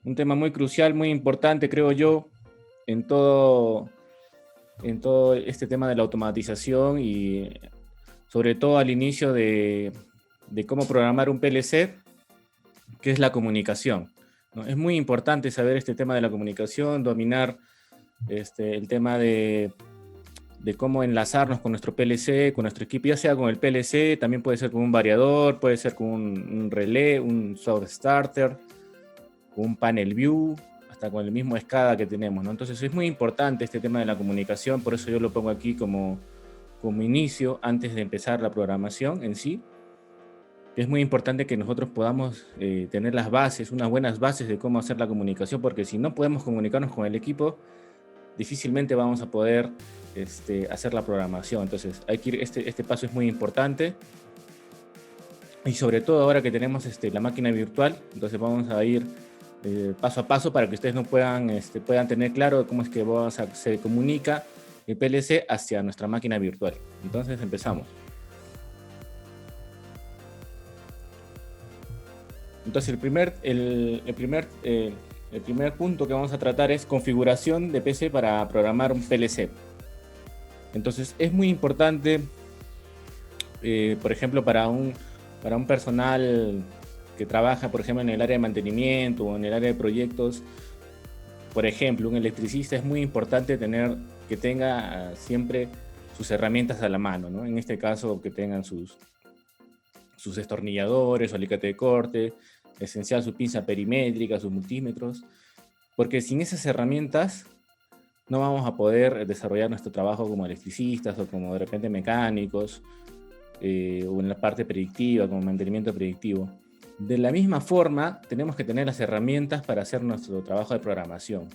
un tema muy crucial, muy importante, creo yo, en todo este tema de la automatización y sobre todo al inicio de cómo programar un PLC, que es la comunicación, ¿no? Es muy importante saber este tema de la comunicación, dominar el tema de cómo enlazarnos con nuestro PLC, con nuestro equipo, ya sea con el PLC, también puede ser con un variador, puede ser con un relé, un source starter, un panel view, hasta con el mismo SCADA que tenemos, ¿no? Entonces es muy importante este tema de la comunicación, por eso yo lo pongo aquí como inicio antes de empezar la programación en sí. Es muy importante que nosotros podamos tener las bases, unas buenas bases de cómo hacer la comunicación, porque si no podemos comunicarnos con el equipo, difícilmente vamos a poder hacer la programación. Entonces hay que ir, este paso es muy importante. Y sobre todo ahora que tenemos la máquina virtual, entonces vamos a ir paso a paso para que ustedes no puedan tener claro cómo es que se comunica el PLC hacia nuestra máquina virtual. Entonces empezamos. Entonces el primer punto que vamos a tratar es configuración de PC para programar un PLC. Entonces es muy importante, por ejemplo, para un personal que trabaja, por ejemplo, en el área de mantenimiento o en el área de proyectos. Por ejemplo, un electricista, es muy importante que tenga siempre sus herramientas a la mano, ¿no? En este caso, que tengan sus destornilladores, su alicate de corte, esencial su pinza perimétrica, sus multímetros, porque sin esas herramientas no vamos a poder desarrollar nuestro trabajo como electricistas o como de repente mecánicos, o en la parte predictiva, como mantenimiento predictivo. De la misma forma, tenemos que tener las herramientas para hacer nuestro trabajo de programación,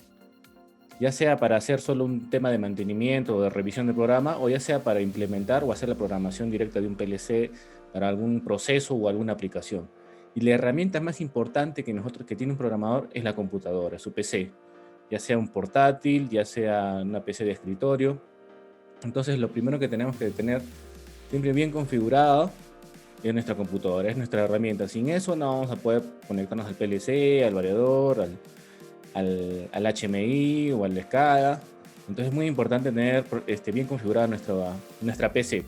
ya sea para hacer solo un tema de mantenimiento o de revisión del programa, o ya sea para implementar o hacer la programación directa de un PLC para algún proceso o alguna aplicación. Y la herramienta más importante que tiene un programador es la computadora, su PC, ya sea un portátil, ya sea una PC de escritorio. Entonces lo primero que tenemos que tener siempre bien configurado es nuestra computadora, es nuestra herramienta. Sin eso no vamos a poder conectarnos al PLC, al variador, al HMI o al SCADA. Entonces es muy importante tener bien configurada nuestra PC.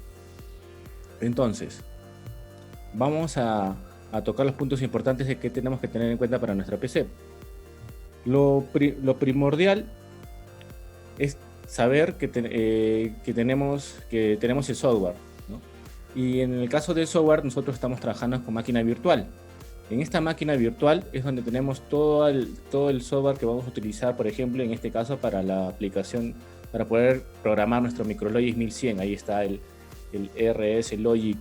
Entonces, vamos a tocar los puntos importantes de que tenemos que tener en cuenta para nuestra PC. Lo primordial es saber que tenemos el software, ¿no? Y en el caso del software, nosotros estamos trabajando con máquina virtual. En esta máquina virtual es donde tenemos todo el software que vamos a utilizar, por ejemplo, en este caso para la aplicación, para poder programar nuestro MicroLogic 1100. Ahí está el RS Logic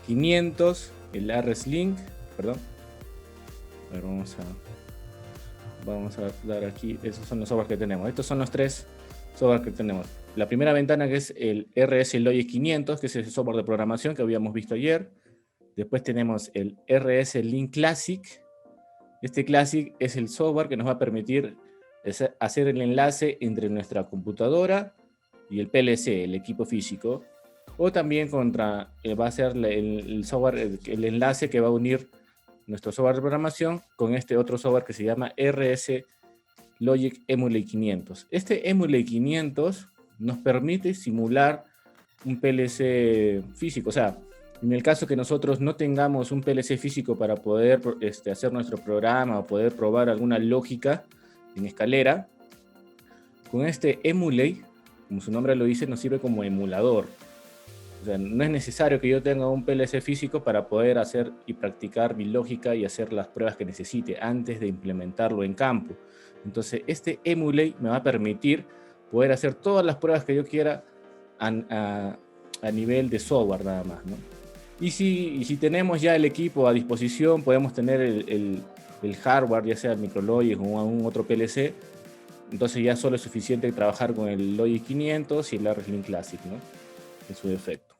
500, el RSLink, perdón. A ver, vamos a dar aquí, esos son los software que tenemos. Estos son los tres software que tenemos. La primera ventana, que es el RS Logic 500, que es el software de programación que habíamos visto ayer. Después tenemos el RS Link Classic. Este Classic es el software que nos va a permitir hacer el enlace entre nuestra computadora y el PLC, el equipo físico. O también va a ser el software, el enlace que va a unir nuestro software de programación con este otro software que se llama RS Logic Emulate 500. Este Emulate 500 nos permite simular un PLC físico. O sea, en el caso que nosotros no tengamos un PLC físico para poder hacer nuestro programa o poder probar alguna lógica en escalera, con este Emulate, como su nombre lo dice, nos sirve como emulador. O sea, no es necesario que yo tenga un PLC físico para poder hacer y practicar mi lógica y hacer las pruebas que necesite antes de implementarlo en campo. Entonces, este Emulate me va a permitir poder hacer todas las pruebas que yo quiera a nivel de software nada más, ¿no? Y si tenemos ya el equipo a disposición, podemos tener el hardware, ya sea el MicroLogic o algún otro PLC. Entonces ya solo es suficiente trabajar con el Logic 500 y el RSLink Classic, ¿no? En su defecto.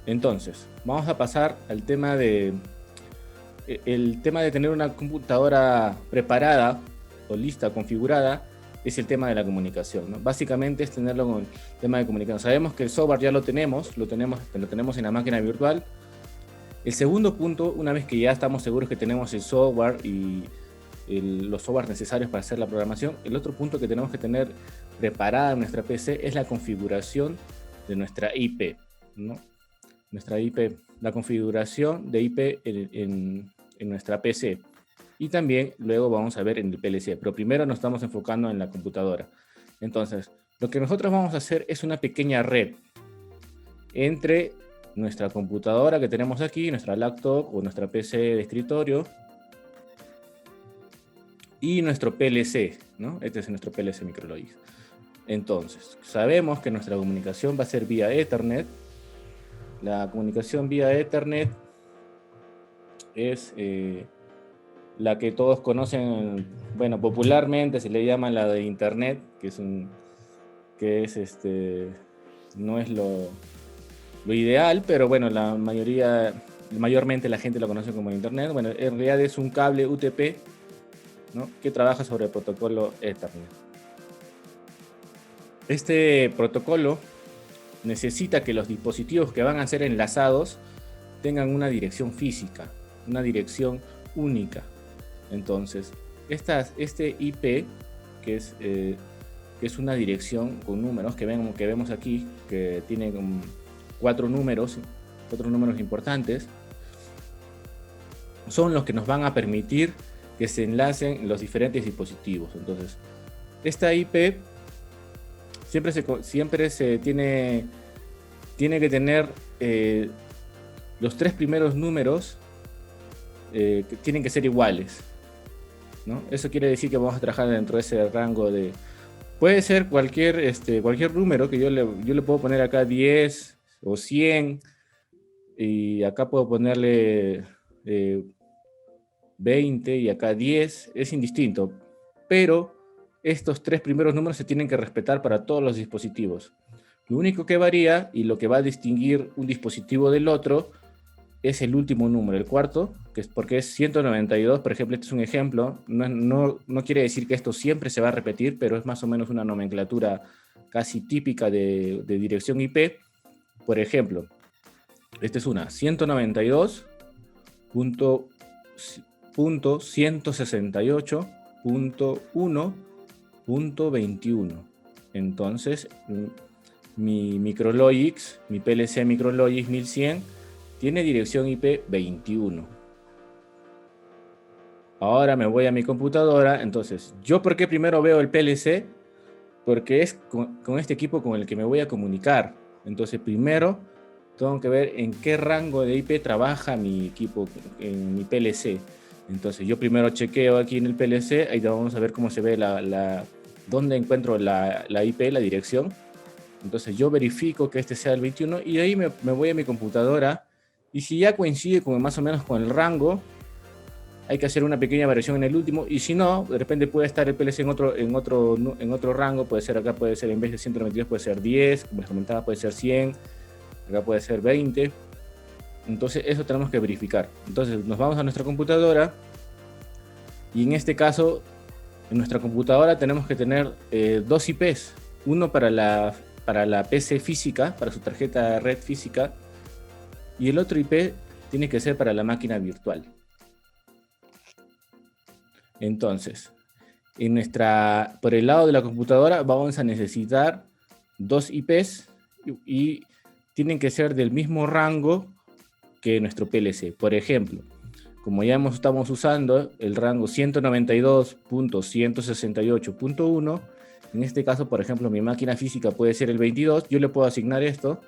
Entonces, vamos a pasar al tema de tener una computadora preparada o lista, configurada, es el tema de la comunicación, ¿no? Básicamente es tenerlo con el tema de comunicación. Sabemos que el software ya lo tenemos en la máquina virtual. El segundo punto, una vez que ya estamos seguros que tenemos el software y los software necesarios para hacer la programación, el otro punto que tenemos que tener preparada en nuestra PC es la configuración de nuestra IP, ¿no? Nuestra IP, la configuración de IP en nuestra PC. Y también luego vamos a ver en el PLC, pero primero nos estamos enfocando en la computadora. Entonces, lo que nosotros vamos a hacer es una pequeña red entre nuestra computadora que tenemos aquí, nuestra laptop o nuestra PC de escritorio, y nuestro PLC, ¿no? Este es nuestro PLC Micrologix. Entonces, sabemos que nuestra comunicación va a ser vía Ethernet. La comunicación vía Ethernet es la que todos conocen, bueno, popularmente se le llama la de Internet, no es lo ideal, pero bueno, mayormente la gente lo conoce como Internet. Bueno, en realidad es un cable UTP, ¿no?, que trabaja sobre el protocolo Ethernet. Este protocolo necesita que los dispositivos que van a ser enlazados tengan una dirección física, una dirección única. Entonces, este IP, que es una dirección con números que vemos aquí, que tiene 4 números importantes, son los que nos van a permitir que se enlacen los diferentes dispositivos. Entonces, esta IP siempre se tiene que tener los 3 primeros números que tienen que ser iguales, ¿no? Eso quiere decir que vamos a trabajar dentro de ese rango de... Puede ser cualquier número que yo le puedo poner acá 10 o 100, y acá puedo ponerle 20 y acá 10, es indistinto, pero estos 3 primeros números se tienen que respetar para todos los dispositivos. Lo único que varía y lo que va a distinguir un dispositivo del otro es el último número, el cuarto, que es porque es 192, por ejemplo. Este es un ejemplo, no quiere decir que esto siempre se va a repetir, pero es más o menos una nomenclatura casi típica de dirección IP. Por ejemplo, esta es una 192.168.1.21. Entonces, mi Micrologix, mi PLC Micrologix 1100, tiene dirección IP 21. Ahora me voy a mi computadora. Entonces, ¿yo por qué primero veo el PLC? Porque es con este equipo con el que me voy a comunicar. Entonces, primero tengo que ver en qué rango de IP trabaja mi equipo, en mi PLC. Entonces, yo primero chequeo aquí en el PLC. Ahí vamos a ver cómo se ve dónde encuentro la IP, la dirección. Entonces, yo verifico que este sea el 21 y de ahí me voy a mi computadora. Y si ya coincide más o menos con el rango, hay que hacer una pequeña variación en el último. Y si no, de repente puede estar el PLC en otro rango. Puede ser acá, puede ser en vez de 192, puede ser 10. Como les comentaba, puede ser 100. Acá puede ser 20. Entonces, eso tenemos que verificar. Entonces, nos vamos a nuestra computadora. Y en este caso, en nuestra computadora tenemos que tener 2 IPs. Uno para la PC física, para su tarjeta de red física. Y el otro IP tiene que ser para la máquina virtual. Entonces, por el lado de la computadora vamos a necesitar 2 IPs y tienen que ser del mismo rango que nuestro PLC. Por ejemplo, como ya estamos usando el rango 192.168.1, en este caso, por ejemplo, mi máquina física puede ser el 22, yo le puedo asignar esto.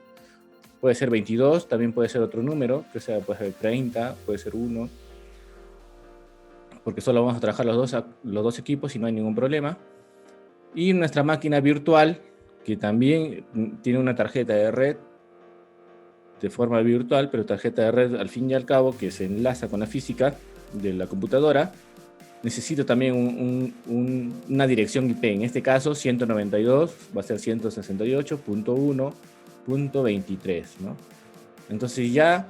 Puede ser 22, también puede ser otro número, que sea, puede ser 30, puede ser 1, porque solo vamos a trabajar los dos equipos y no hay ningún problema. Y nuestra máquina virtual, que también tiene una tarjeta de red de forma virtual, pero tarjeta de red al fin y al cabo que se enlaza con la física de la computadora, necesito también una dirección IP. En este caso, 192 va a ser 168.1.23, ¿no? Entonces ya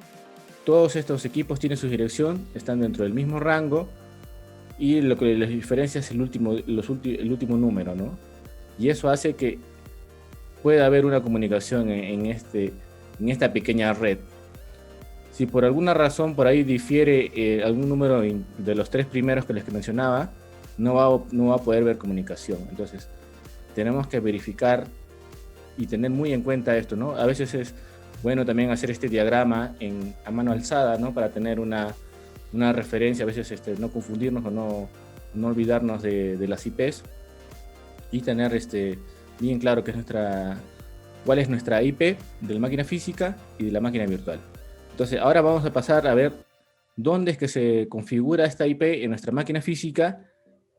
todos estos equipos tienen su dirección, están dentro del mismo rango, y lo que les diferencia es el último número, ¿no? Y eso hace que pueda haber una comunicación en esta pequeña red. Si por alguna razón por ahí difiere algún número de los 3 primeros que les mencionaba, no va a poder ver comunicación. Entonces, tenemos que verificar y tener muy en cuenta esto, ¿no? A veces es bueno también hacer este diagrama a mano alzada, ¿no? Para tener una referencia, a veces no confundirnos o no olvidarnos de las IPs y tener bien claro cuál es nuestra IP de la máquina física y de la máquina virtual. Entonces, ahora vamos a pasar a ver dónde es que se configura esta IP en nuestra máquina física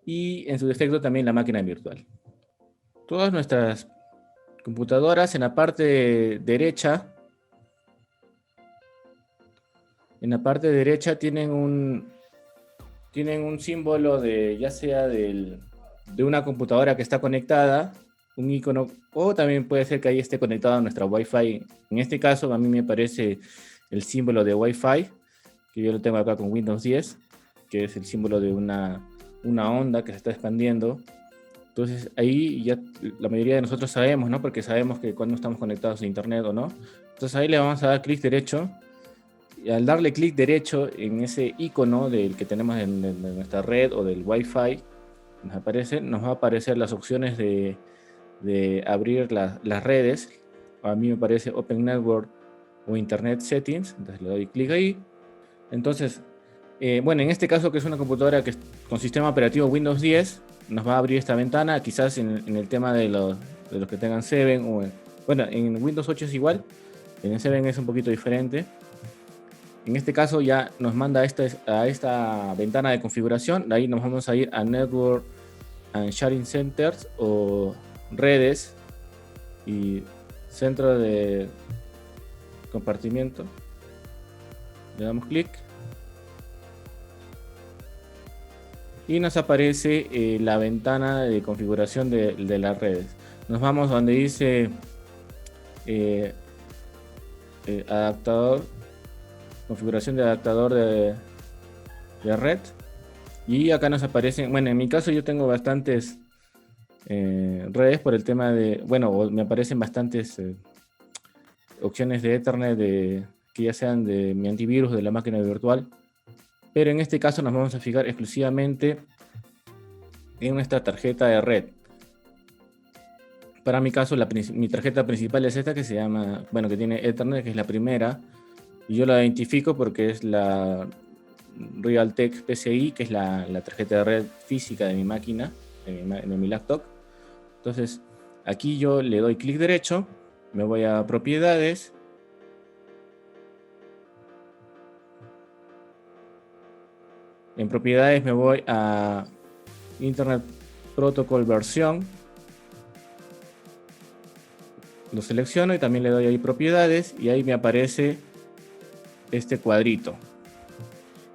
y en su defecto también la máquina virtual. Todas nuestras computadoras en la parte derecha, tienen un símbolo ya sea de una computadora que está conectada, un icono, o también puede ser que ahí esté conectado a nuestra Wi-Fi. En este caso, a mí me aparece el símbolo de Wi-Fi, que yo lo tengo acá con Windows 10, que es el símbolo de una onda que se está expandiendo. Entonces ahí ya la mayoría de nosotros sabemos, ¿no? Porque sabemos que cuando estamos conectados a internet o no. Entonces ahí le vamos a dar clic derecho. Y al darle clic derecho en ese icono del que tenemos en nuestra red o del Wi-Fi, nos va a aparecer las opciones de abrir las redes. A mí me parece Open Network o Internet Settings. Entonces le doy clic ahí. Entonces, bueno, en este caso que es una computadora con sistema operativo Windows 10, nos va a abrir esta ventana. Quizás en el tema de los que tengan 7 bueno, en Windows 8 es igual, en el 7 es un poquito diferente. En este caso ya nos manda a esta ventana de configuración. De ahí nos vamos a ir a Network and Sharing Centers o redes y centro de compartimiento. Le damos clic y nos aparece la ventana de configuración de las redes. Nos vamos donde dice adaptador, configuración de adaptador de red, y acá nos aparecen, bueno, en mi caso yo tengo bastantes redes por el tema de, bueno, me aparecen bastantes opciones de Ethernet que ya sean de mi antivirus de la máquina virtual, pero en este caso nos vamos a fijar exclusivamente en nuestra tarjeta de red. Para mi caso, mi tarjeta principal es esta que se llama, bueno, que tiene Ethernet, que es la primera, y yo la identifico porque es la Realtek PCI, que es la tarjeta de red física de mi máquina, de mi laptop. Entonces, aquí yo le doy clic derecho, me voy a propiedades, en propiedades me voy a Internet Protocol versión, lo selecciono y también le doy ahí propiedades y ahí me aparece este cuadrito.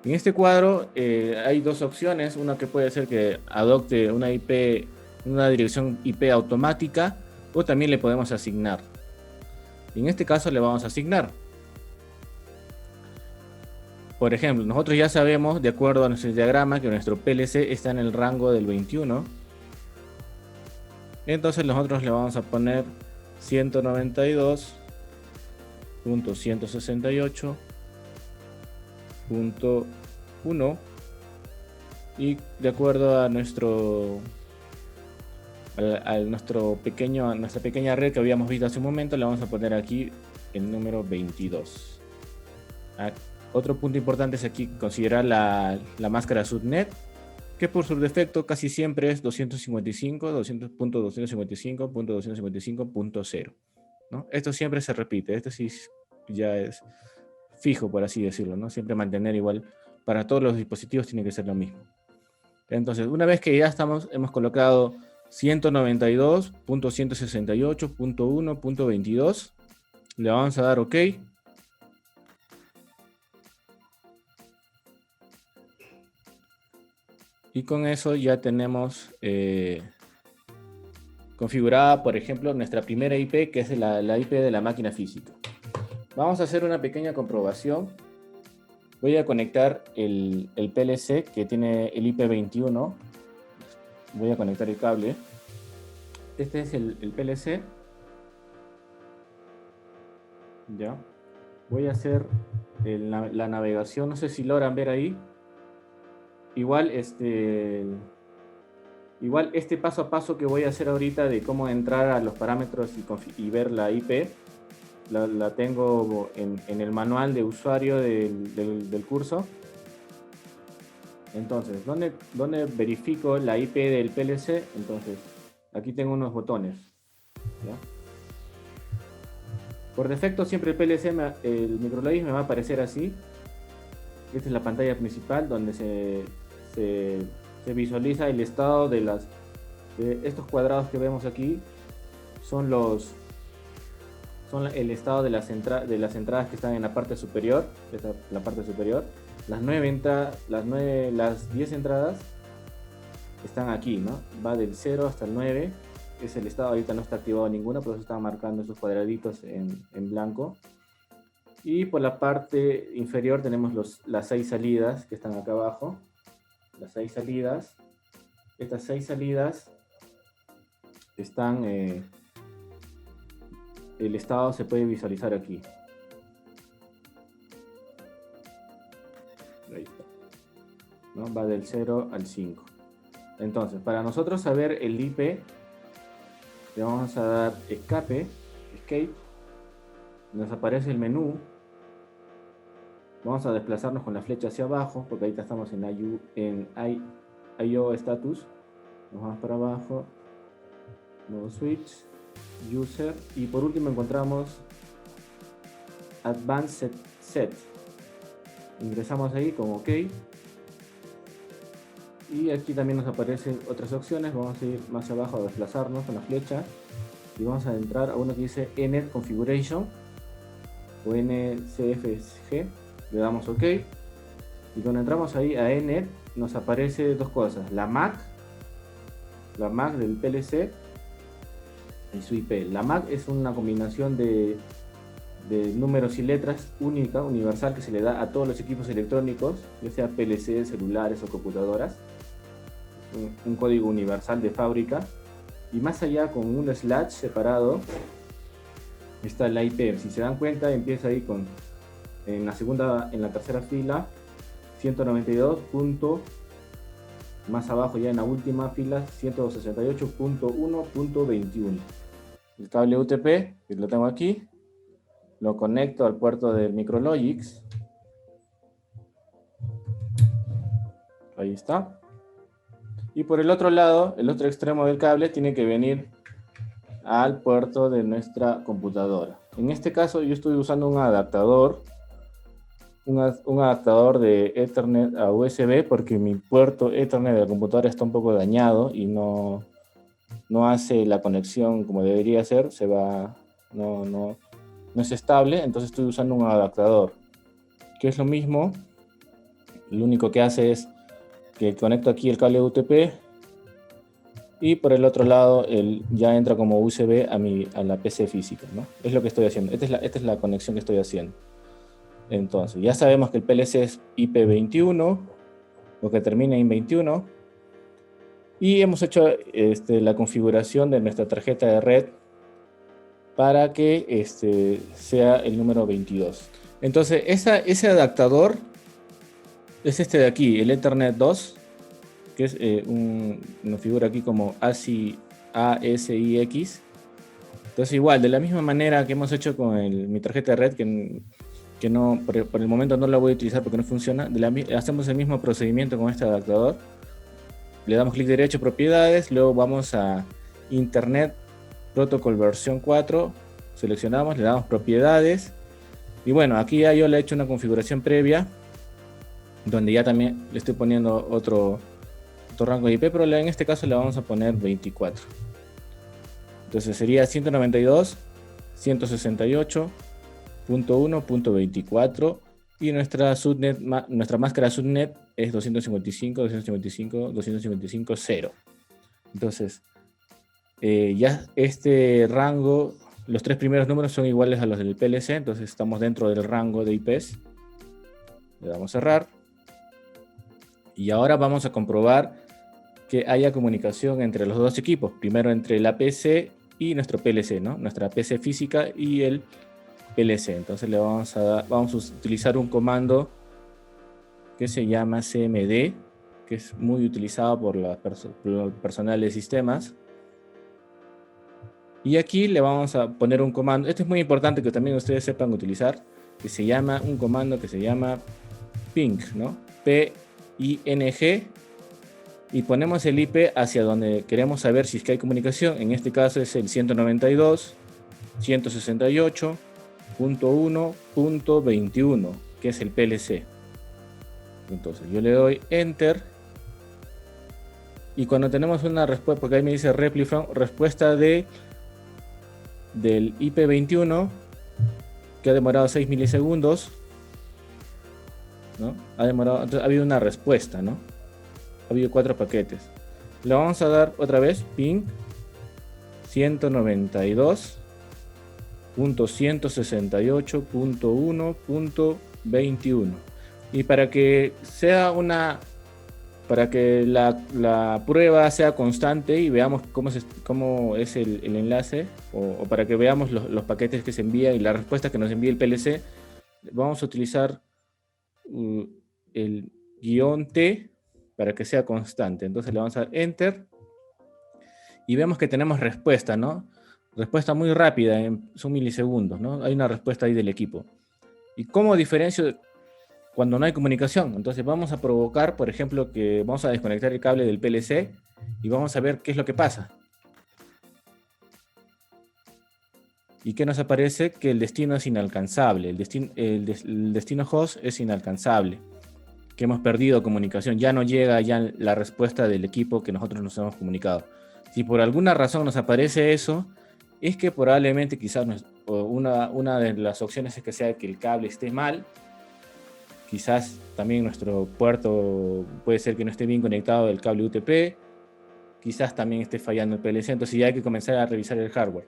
En este cuadro hay dos opciones, una que puede ser que adopte una dirección IP automática, o también le podemos asignar. En este caso le vamos a asignar. Por ejemplo, nosotros ya sabemos, de acuerdo a nuestro diagrama, que nuestro PLC está en el rango del 21. Entonces nosotros le vamos a poner 192.168.1 y de acuerdo a nuestra pequeña red que habíamos visto hace un momento, le vamos a poner aquí el número 22. Otro punto importante es aquí considerar la máscara subnet, que por su defecto casi siempre es 255.255.255.0, ¿no? Esto siempre se repite, esto sí ya es fijo, por así decirlo, ¿no? Siempre mantener igual, para todos los dispositivos tiene que ser lo mismo. Entonces, una vez que ya hemos colocado 192.168.1.22, le vamos a dar OK. Y con eso ya tenemos configurada, por ejemplo, nuestra primera IP, que es la IP de la máquina física. Vamos a hacer una pequeña comprobación. Voy a conectar el PLC que tiene el IP 21. Voy a conectar el cable. Este es el PLC. Ya. voy a hacer la navegación, no sé si logran ver ahí. Igual este paso a paso que voy a hacer ahorita de cómo entrar a los parámetros y ver la IP, la tengo en el manual de usuario del curso. Entonces, ¿dónde verifico la IP del PLC? Entonces, aquí tengo unos botones, ¿ya? Por defecto siempre el PLC, el MicroLogix me va a aparecer así. Esta es la pantalla principal donde se visualiza el estado de estos cuadrados que vemos aquí. Son el estado de las entradas que están en la parte superior. La parte superior. Las 10 entradas están aquí, ¿no? Va del 0 hasta el 9. Es el estado, ahorita no está activado ninguna, por eso están marcando esos cuadraditos en blanco. Y por la parte inferior tenemos las 6 salidas que están acá abajo. Las 6 salidas. Estas 6 salidas están... el estado se puede visualizar aquí. Ahí está, ¿no? Va del 0 al 5. Entonces, para nosotros saber el IP, le vamos a dar escape, nos aparece el menú. Vamos a desplazarnos con la flecha hacia abajo, porque ahorita estamos en I/O status. Nos vamos para abajo, nuevo switch, user, y por último encontramos advanced set. Ingresamos ahí con OK. Y aquí también nos aparecen otras opciones. Vamos a ir más abajo a desplazarnos con la flecha y vamos a entrar a uno que dice NET Configuration o NCFG. Le damos OK y cuando entramos ahí a NET nos aparece dos cosas: la MAC del PLC y su IP. La MAC es una combinación de números y letras única, universal, que se le da a todos los equipos electrónicos, ya sea PLC, celulares o computadoras. Un código universal de fábrica. Y más allá, con un slash separado, está la IP. Si se dan cuenta, empieza ahí en la tercera fila, 192. Más abajo, ya en la última fila, 168.1.21. El cable UTP, que lo tengo aquí, lo conecto al puerto del MicroLogix. Ahí está. Y por el otro lado, el otro extremo del cable tiene que venir al puerto de nuestra computadora. En este caso yo estoy usando un adaptador de Ethernet a USB, porque mi puerto Ethernet de la computadora está un poco dañado y no hace la conexión como debería ser, no es estable. Entonces estoy usando un adaptador, que es lo mismo. Lo único que hace es que conecto aquí el cable UTP y por el otro lado ya entra como USB a la PC física, ¿no? Es lo que estoy haciendo. Esta es la conexión que estoy haciendo. Entonces, ya sabemos que el PLC es IP21, o que termina en 21. Y hemos hecho la configuración de nuestra tarjeta de red para que sea el número 22. Entonces, ese adaptador es este de aquí, el Ethernet 2, que es nos figura aquí como ASIX. Entonces, igual, de la misma manera que hemos hecho con mi tarjeta de red, que no, por el momento no la voy a utilizar porque no funciona, hacemos el mismo procedimiento con este adaptador. Le damos clic derecho, propiedades, luego vamos a Internet Protocol versión 4, seleccionamos, le damos propiedades, y bueno, aquí ya yo le he hecho una configuración previa, donde ya también le estoy poniendo otro rango de IP, pero en este caso le vamos a poner 24. Entonces sería 192.168.1.24 y nuestra máscara subnet es 255.0. Entonces, ya este rango, los tres primeros números son iguales a los del PLC, entonces estamos dentro del rango de IPs. Le damos cerrar. Y ahora vamos a comprobar que haya comunicación entre los dos equipos. Primero entre la PC y nuestro PLC, ¿no? Nuestra PC física y el PLC. Entonces le vamos a utilizar un comando que se llama cmd, que es muy utilizado por el personal de sistemas. Y aquí le vamos a poner un comando, este es muy importante que también ustedes sepan utilizar, que se llama un comando que se llama ping, ¿no? P-I-N-G, y ponemos el IP hacia donde queremos saber si es que hay comunicación. En este caso es el 192.168.1.21, que es el PLC. Entonces yo le doy Enter, y cuando tenemos una respuesta, porque ahí me dice reply from, respuesta del IP21, que ha demorado 6 milisegundos, ¿no? Entonces ha habido una respuesta, ¿no? Ha habido 4 paquetes. Le vamos a dar otra vez ping 192.168.1.21. Y para que sea para que la prueba sea constante y veamos cómo es el enlace, o para que veamos los paquetes que se envían y la respuesta que nos envía el PLC, vamos a utilizar el -T para que sea constante. Entonces le vamos a dar Enter y vemos que tenemos respuesta, ¿no? Respuesta muy rápida, son milisegundos, ¿no? Hay una respuesta ahí del equipo. ¿Y cómo diferencio cuando no hay comunicación? Entonces vamos a provocar, por ejemplo, que vamos a desconectar el cable del PLC y vamos a ver qué es lo que pasa. ¿Y qué nos aparece? Que el destino es inalcanzable, el destino host es inalcanzable, que hemos perdido comunicación, ya no llega ya la respuesta del equipo que nosotros nos hemos comunicado. Si por alguna razón nos aparece eso, es que probablemente quizás una de las opciones es que sea que el cable esté mal. Quizás también nuestro puerto puede ser que no esté bien conectado el cable UTP. Quizás también esté fallando el PLC. Entonces ya hay que comenzar a revisar el hardware,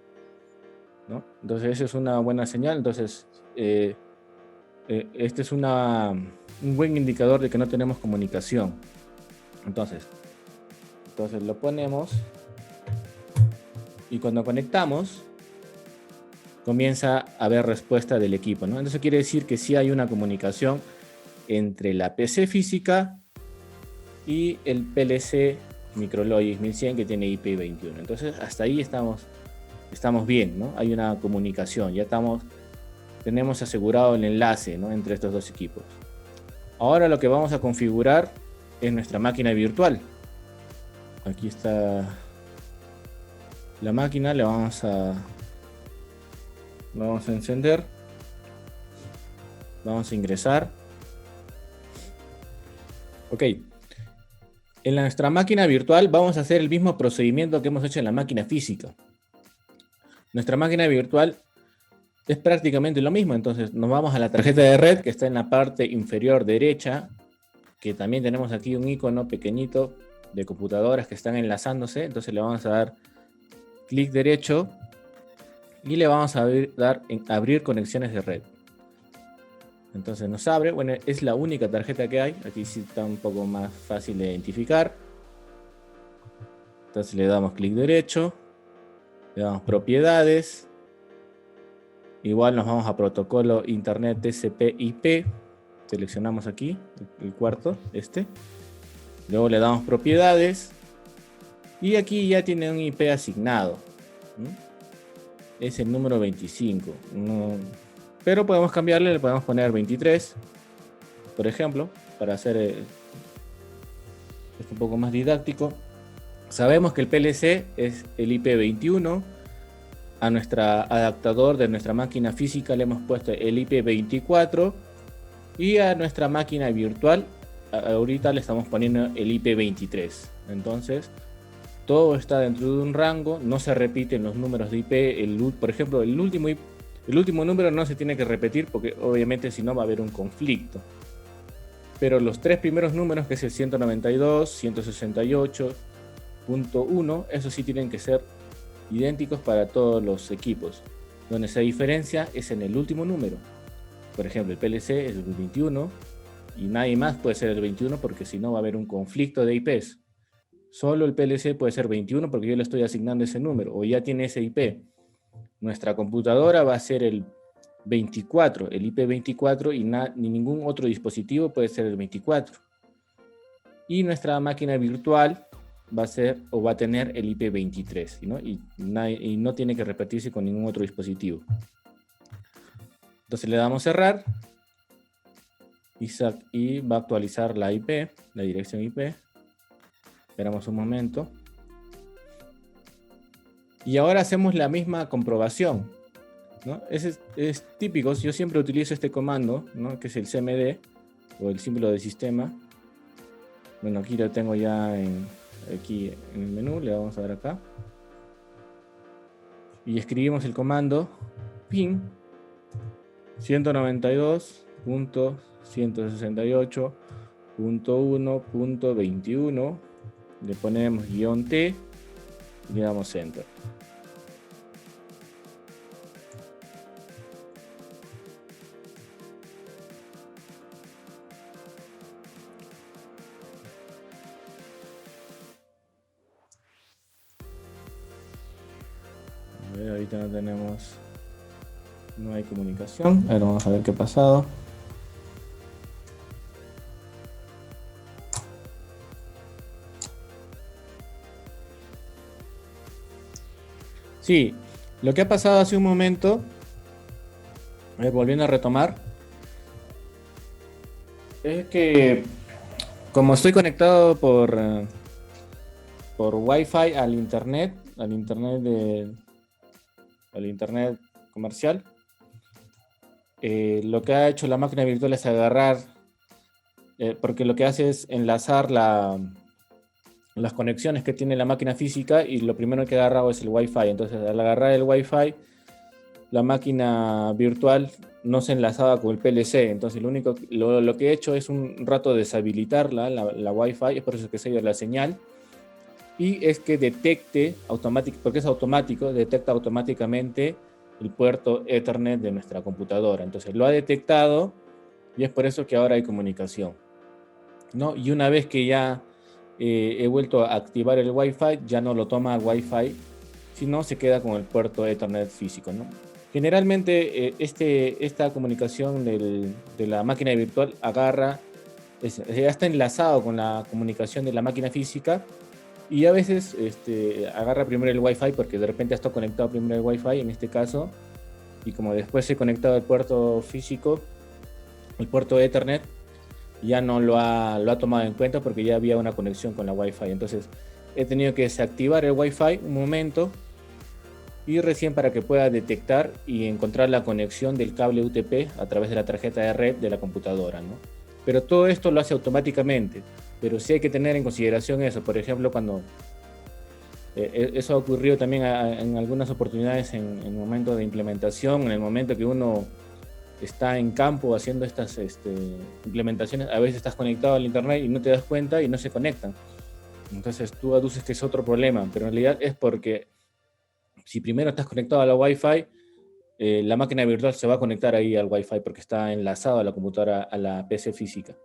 ¿no? Entonces eso es una buena señal. Entonces este es un buen indicador de que no tenemos comunicación. Entonces lo ponemos y cuando conectamos comienza a haber respuesta del equipo, ¿no? Entonces quiere decir que sí hay una comunicación entre la PC física y el PLC Micrologix 1100 que tiene IP21. Entonces hasta ahí estamos bien, ¿no? Hay una comunicación, ya tenemos asegurado el enlace, ¿no?, entre estos dos equipos. Ahora lo que vamos a configurar es nuestra máquina virtual. Aquí está la máquina, la vamos a encender, vamos a ingresar. Ok, en nuestra máquina virtual vamos a hacer el mismo procedimiento que hemos hecho en la máquina física. Nuestra máquina virtual es prácticamente lo mismo. Entonces nos vamos a la tarjeta de red que está en la parte inferior derecha, que también tenemos aquí un icono pequeñito de computadoras que están enlazándose. Entonces le vamos a dar clic derecho y le vamos a dar en abrir conexiones de red. Entonces nos abre, bueno, es la única tarjeta que hay, aquí sí está un poco más fácil de identificar. Entonces le damos clic derecho, le damos propiedades, igual nos vamos a protocolo internet TCP/IP, seleccionamos aquí el cuarto, luego le damos propiedades y aquí ya tiene un IP asignado, es el número 25, pero podemos cambiarle, le podemos poner 23, por ejemplo, para hacer esto un poco más didáctico. Sabemos que el PLC es el IP21, a nuestro adaptador de nuestra máquina física le hemos puesto el IP24 y a nuestra máquina virtual ahorita le estamos poniendo el IP23. Entonces todo está dentro de un rango, no se repiten los números de IP. Por ejemplo, el último número no se tiene que repetir porque obviamente si no va a haber un conflicto. Pero los 3 primeros números, que es el 192, 168.1, esos sí tienen que ser idénticos para todos los equipos. Donde se diferencia es en el último número. Por ejemplo, el PLC es el 21 y nadie más puede ser el 21 porque si no va a haber un conflicto de IPs. Solo el PLC puede ser 21 porque yo le estoy asignando ese número o ya tiene ese IP. Nuestra computadora va a ser el 24, el IP 24 y ni ningún otro dispositivo puede ser el 24. Y nuestra máquina virtual va a ser o va a tener el IP 23, ¿no? Y no tiene que repetirse con ningún otro dispositivo. Entonces le damos cerrar y va a actualizar la IP, la dirección IP. Esperamos un momento. Y ahora hacemos la misma comprobación, ¿no? Es típico, yo siempre utilizo este comando, ¿no? Que es el CMD o el símbolo de sistema. Bueno, aquí lo tengo ya aquí en el menú, le vamos a dar acá. Y escribimos el comando ping 192.168.1.21. Le ponemos -T y le damos enter. Ahorita no hay comunicación. Ahora vamos a ver qué ha pasado. Sí, lo que ha pasado hace un momento, volviendo a retomar, es que como estoy conectado por Wi-Fi al internet comercial, lo que ha hecho la máquina virtual es agarrar, porque lo que hace es enlazar las conexiones que tiene la máquina física, y lo primero que ha agarrado es el Wi-Fi. Entonces, al agarrar el Wi-Fi, la máquina virtual no se enlazaba con el PLC. Entonces, lo que he hecho es un rato deshabilitar la Wi-Fi, es por eso que se ha ido la señal. Y es que detecte automáticamente, porque es automático, detecta automáticamente el puerto Ethernet de nuestra computadora. Entonces lo ha detectado y es por eso que ahora hay comunicación, ¿no? Y una vez que ya he vuelto a activar el Wi-Fi, ya no lo toma Wi-Fi, sino se queda con el puerto Ethernet físico, ¿no? Generalmente esta comunicación de la máquina virtual agarra, ya está enlazado con la comunicación de la máquina física. Y a veces agarra primero el Wi-Fi porque de repente está conectado primero el Wi-Fi en este caso, y como después he conectado el puerto físico, el puerto Ethernet, ya no lo ha tomado en cuenta porque ya había una conexión con la Wi-Fi. Entonces he tenido que desactivar el Wi-Fi un momento y recién para que pueda detectar y encontrar la conexión del cable UTP a través de la tarjeta de red de la computadora, ¿no? Pero todo esto lo hace automáticamente. Pero sí hay que tener en consideración eso. Por ejemplo, cuando eso ha ocurrido también en algunas oportunidades en el momento de implementación, en el momento que uno está en campo haciendo estas implementaciones, a veces estás conectado al internet y no te das cuenta y no se conectan. Entonces tú aduces que es otro problema, pero en realidad es porque si primero estás conectado a la Wi-Fi, la máquina virtual se va a conectar ahí al Wi-Fi porque está enlazado a la computadora, a la PC física.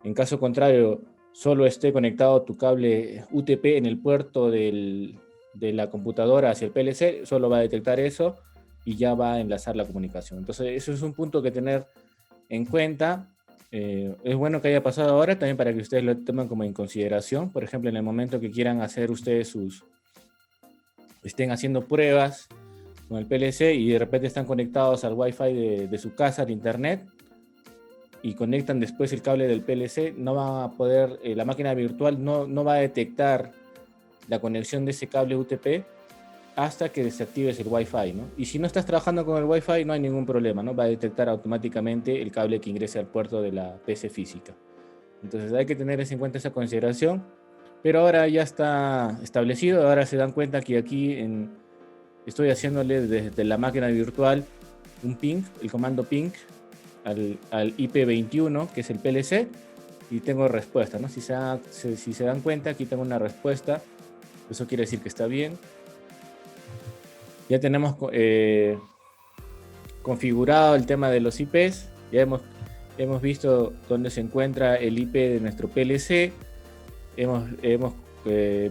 En caso contrario, solo esté conectado tu cable UTP en el puerto de la computadora hacia el PLC, solo va a detectar eso y ya va a enlazar la comunicación. Entonces, eso es un punto que tener en cuenta. Es bueno que haya pasado ahora también para que ustedes lo tomen como en consideración. Por ejemplo, en el momento que quieran hacer ustedes estén haciendo pruebas con el PLC y de repente están conectados al Wi-Fi de su casa, de internet, y conectan después el cable del PLC, no va a poder, la máquina virtual no va a detectar la conexión de ese cable UTP hasta que desactives el Wi-Fi, ¿no? Y si no estás trabajando con el Wi-Fi, no hay ningún problema, ¿no? Va a detectar automáticamente el cable que ingrese al puerto de la PC física. Entonces hay que tener en cuenta esa consideración, pero ahora ya está establecido. Ahora se dan cuenta que aquí estoy haciéndole desde la máquina virtual un ping, el comando ping, al IP21, que es el PLC, y tengo respuesta, ¿no? Si se dan cuenta, aquí tengo una respuesta. Eso quiere decir que está bien. Ya tenemos configurado el tema de los IPs. Ya hemos visto dónde se encuentra el IP de nuestro PLC. Hemos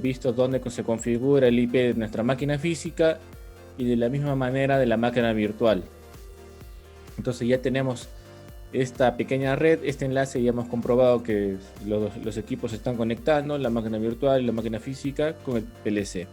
visto dónde se configura el IP de nuestra máquina física y de la misma manera de la máquina virtual. Entonces ya tenemos esta pequeña red, este enlace, ya hemos comprobado que los equipos se están conectando, la máquina virtual y la máquina física con el PLC.